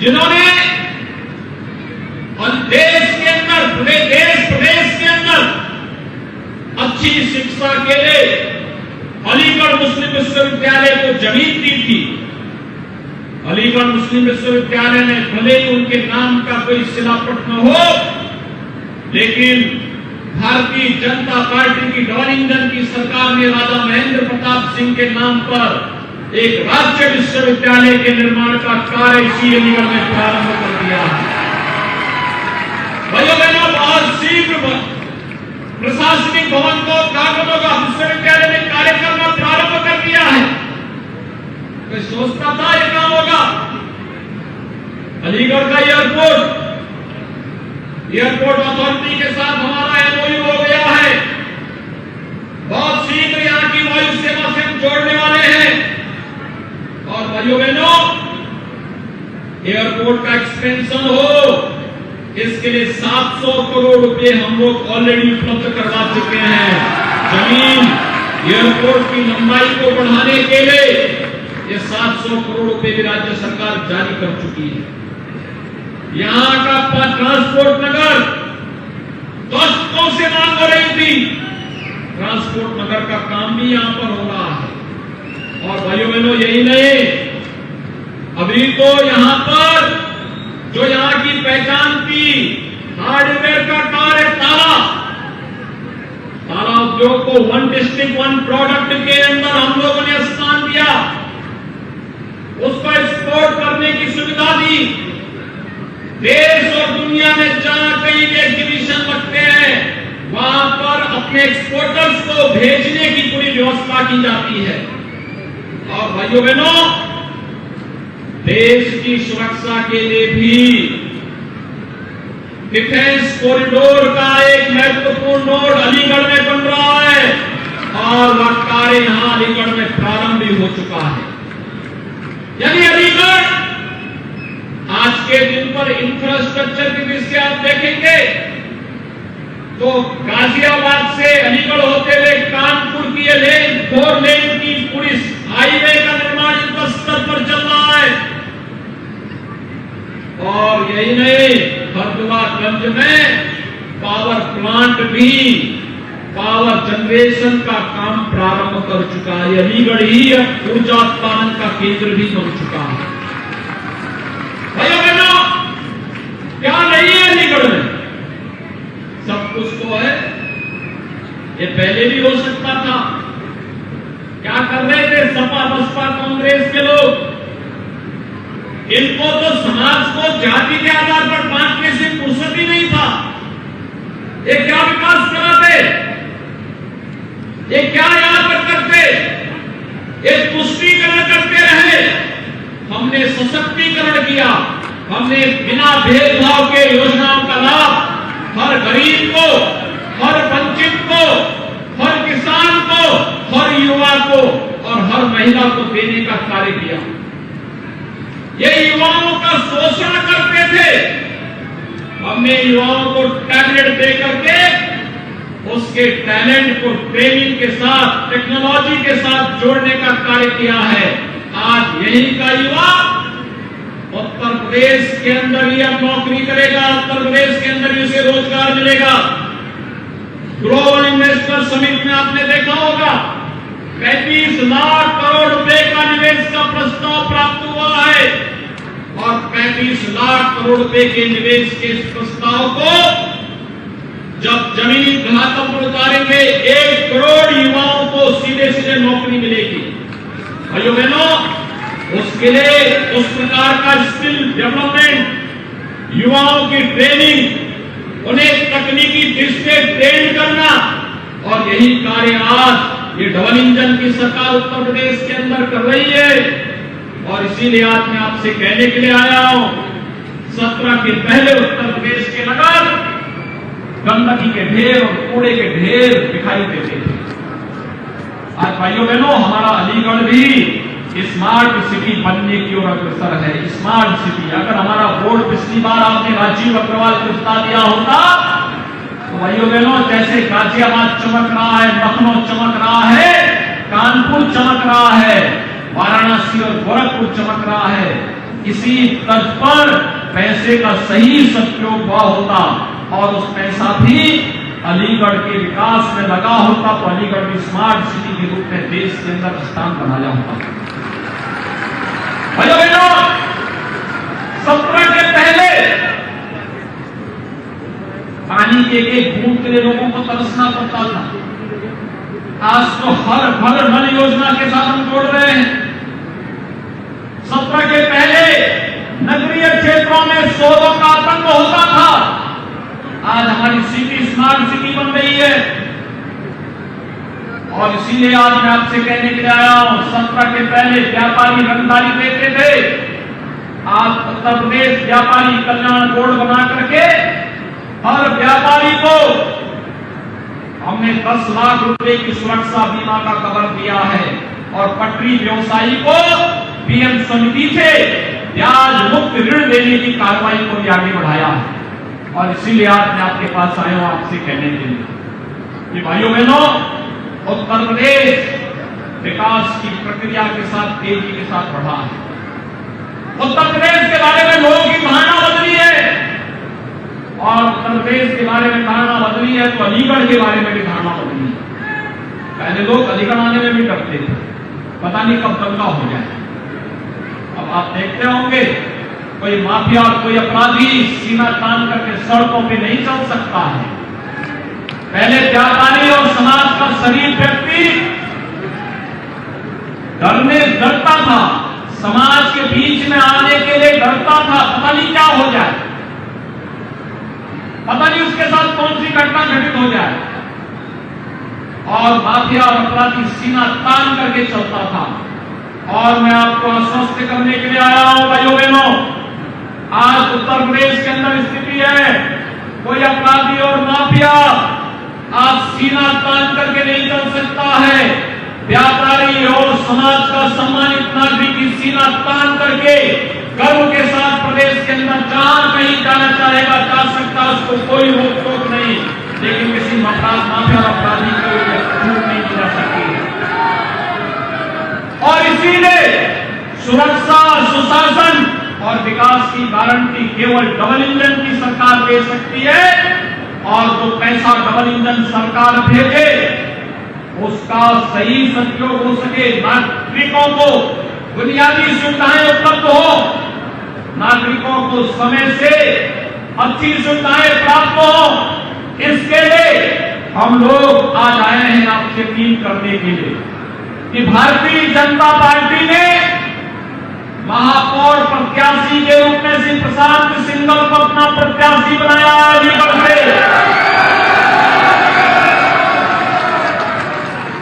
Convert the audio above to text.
जिन्होंने देश के अंदर, पूरे देश प्रदेश के अंदर अच्छी शिक्षा के लिए अलीगढ़ मुस्लिम विश्वविद्यालय को जमीन दी थी। अलीगढ़ मुस्लिम विश्वविद्यालय में भले ही उनके नाम का कोई शिलापट न हो, लेकिन भारतीय जनता पार्टी की डबल इंजन की सरकार ने राजा महेंद्र प्रताप सिंह के नाम पर एक राज्य विश्वविद्यालय के निर्माण का कार्य इसी अलीगढ़ में प्रारंभ कर दिया है। भाइयों बहनों, बहुत शीघ्र प्रशासनिक भवन को, कानूनों का विश्वविद्यालय में कार्य करना प्रारंभ कर दिया है। कोई सोचता था ये काम होगा? अलीगढ़ का एयरपोर्ट अथॉरिटी के साथ हमारा एमओयू हो गया है। बहुत शीघ्र यहां की वायु सेवा से हम जोड़ने वाले हैं। और भाइयों बहनों, एयरपोर्ट का एक्सपेंशन हो, इसके लिए 700 करोड़ रुपए हम लोग ऑलरेडी उपलब्ध करवा चुके हैं। जमीन एयरपोर्ट की लंबाई को बढ़ाने के लिए ये 700 करोड़ रुपए भी राज्य सरकार जारी कर चुकी है। यहां का ट्रांसपोर्ट नगर दशकों से मांग हो रही थी, ट्रांसपोर्ट नगर का काम भी यहां पर हो रहा है। और भाइयों बहनों, यही नहीं, अभी तो यहां पर जो यहां की पहचान थी हार्डवेयर का कार्य, ताला उद्योग को वन डिस्ट्रिक्ट वन प्रोडक्ट के अंदर हम लोगों ने स्थान दिया, उसको एक्सपोर्ट करने की सुविधा दी। देश और दुनिया में जहां कहीं भी एग्जीबिशन लगते हैं, वहां पर अपने एक्सपोर्टर्स को भेजने की पूरी व्यवस्था की जाती है। और भाइयों बहनों, देश की सुरक्षा के लिए भी डिफेंस कॉरिडोर का एक महत्वपूर्ण नोड अलीगढ़ में बन रहा है और वह कार्य यहां अलीगढ़ में प्रारंभ भी हो चुका है। यानी अलीगढ़ आज के दिन पर इंफ्रास्ट्रक्चर की दृष्टि आप देखेंगे तो गाजियाबाद से अलीगढ़ होते हुए कानपुर की ये लेन, 4 लेन की पूरी हाईवे का निर्माण युद्ध स्तर पर चल रहा है। और यही नहीं, हरदुआगंज में पावर प्लांट भी, पावर जनरेशन का काम प्रारंभ कर चुका है। अलीगढ़ ही अब ऊर्जा उत्पादन का केंद्र भी बन चुका है। भाइयों बहनों, क्या नहीं है अलीगढ़ में? सब कुछ तो है। ये पहले भी हो सकता था। क्या कर रहे थे सपा बसपा कांग्रेस के लोग? इनको तो समाज को जाति के आधार पर बांटने से फुर्सत ही नहीं था। ये क्या विकास कराते, ये क्या यहां पर करते? ये तुष्टीकरण करते रहे। हमने सशक्तिकरण किया, हमने बिना भेदभाव के योजनाओं का लाभ हर गरीब को, हर वंचित को, हर किसान को, हर युवा को और हर महिला को देने का कार्य किया। ये युवाओं का शोषण करते थे, हमने युवाओं को टैलेंट दे करके उसके टैलेंट को ट्रेनिंग के साथ, टेक्नोलॉजी के साथ जोड़ने का कार्य किया है। आज यही का युवा उत्तर प्रदेश के अंदर ही अब नौकरी करेगा, उत्तर प्रदेश के अंदर ही उसे रोजगार मिलेगा। ग्लोबल इन्वेस्टर समिट में आपने देखा होगा 35 लाख करोड़ रुपए का निवेश का प्रस्ताव प्राप्त हुआ है और 35 लाख करोड़ रुपए के निवेश के प्रस्ताव को जब जमीनी धरातल पर उतारेंगे 1 करोड़ युवाओं को सीधे सीधे नौकरी मिलेगी। भाइयों बहनों, उसके लिए उस प्रकार का स्किल डेवलपमेंट, युवाओं की ट्रेनिंग, उन्हें तकनीकी दृष्टि से ट्रेन करना, और यही कार्य आज ये डबल इंजन की सरकार उत्तर प्रदेश के अंदर कर रही है। और इसीलिए आज मैं आपसे कहने के लिए आया हूं, 17 के पहले उत्तर प्रदेश के नगर गंदगी के ढेर और कूड़े के ढेर दिखाई देते थे। आज भाइयों बहनों, हमारा अलीगढ़ भी स्मार्ट सिटी बनने की ओर अग्रसर है। स्मार्ट सिटी, अगर हमारा बोर्ड पिछली बार आपने राजीव अग्रवाल को बता दिया होता तो भाइयों बहनों, जैसे गाजियाबाद चमक रहा है, लखनऊ चमक रहा है, कानपुर चमक रहा है, वाराणसी और गोरखपुर चमक रहा है, इसी तर्ज पर पैसे का सही सदुपयोग हुआ होता और उस पैसा भी अलीगढ़ के विकास में लगा होता तो अलीगढ़ भी स्मार्ट सिटी के रूप में देश के अंदर स्थान बनाया होता। भाइयों बहनों, 17 के पहले पानी के एक बूंद के लिए लोगों को तरसना पड़ता था। आज तो हर घर नल योजना के साथ हम जोड़ रहे हैं। 17 के पहले नगरीय क्षेत्रों में शोरों का आतंक होता था। आज हमारी सिटी स्मार्ट सिटी बन रही है और इसीलिए आज मैं आपसे कहने के लिए आया हूं, 17 के पहले व्यापारी रंगदारी देते थे। आज उत्तर प्रदेश व्यापारी कल्याण बोर्ड बना करके हर व्यापारी को हमने 10 लाख रुपए की सुरक्षा बीमा का कवर दिया है और पटरी व्यवसायी को पीएम समिति से ब्याज मुक्त ऋण देने की कार्रवाई को भी आगे बढ़ाया है। और इसीलिए आज मैं आपके पास आया हूं आपसे कहने के लिए कि भाइयों बहनों, उत्तर प्रदेश विकास की प्रक्रिया के साथ तेजी के साथ बढ़ा है। उत्तर प्रदेश के बारे में लोगों की धारणा बदली है और उत्तर प्रदेश के बारे में धारणा बदली है तो अलीगढ़ के बारे में भी धारणा बदली है। पहले लोग अलीगढ़ आने में भी डरते थे, पता नहीं कब दंगा हो जाए। अब आप देखते होंगे कोई माफिया और कोई अपराधी सीना तान करके सड़कों पे नहीं चल सकता है। पहले व्यापारी और समाज का शरीर व्यक्ति डरता था, समाज के बीच में आने के लिए डरता था, पता नहीं क्या हो जाए, पता नहीं उसके साथ कौन सी घटना घटित हो जाए। और माफिया और अपराधी सीना तान करके चलता था। और मैं आपको आश्वस्त करने के लिए आया हूं भाइयों बहनों, आज उत्तर प्रदेश के अंदर स्थिति है कोई अपराधी और माफिया आज सीना तान करके नहीं चल सकता है। व्यापारी और समाज का सम्मानित नागरिक सीना तान करके गर्व के साथ प्रदेश के अंदर जहां कहीं जाना चाहेगा जा सकता, उसको कोई रोक टोक नहीं, लेकिन किसी माफिया और अपराधी को छूट नहीं दी जा सकती है। और इसीलिए सुरक्षा, सुशासन और विकास की गारंटी केवल डबल इंजन की सरकार दे सकती है। और जो पैसा डबल इंजन सरकार भेजे उसका सही सदुपयोग हो सके, नागरिकों को बुनियादी सुविधाएं उपलब्ध हो, नागरिकों को समय से अच्छी सुविधाएं प्राप्त हो। इसके लिए हम लोग आज आए हैं आपसे अपील करने के लिए कि भारतीय जनता पार्टी ने महापौर प्रत्याशी के रूप में श्री प्रशांत सिंघल को अपना प्रत्याशी बनाया।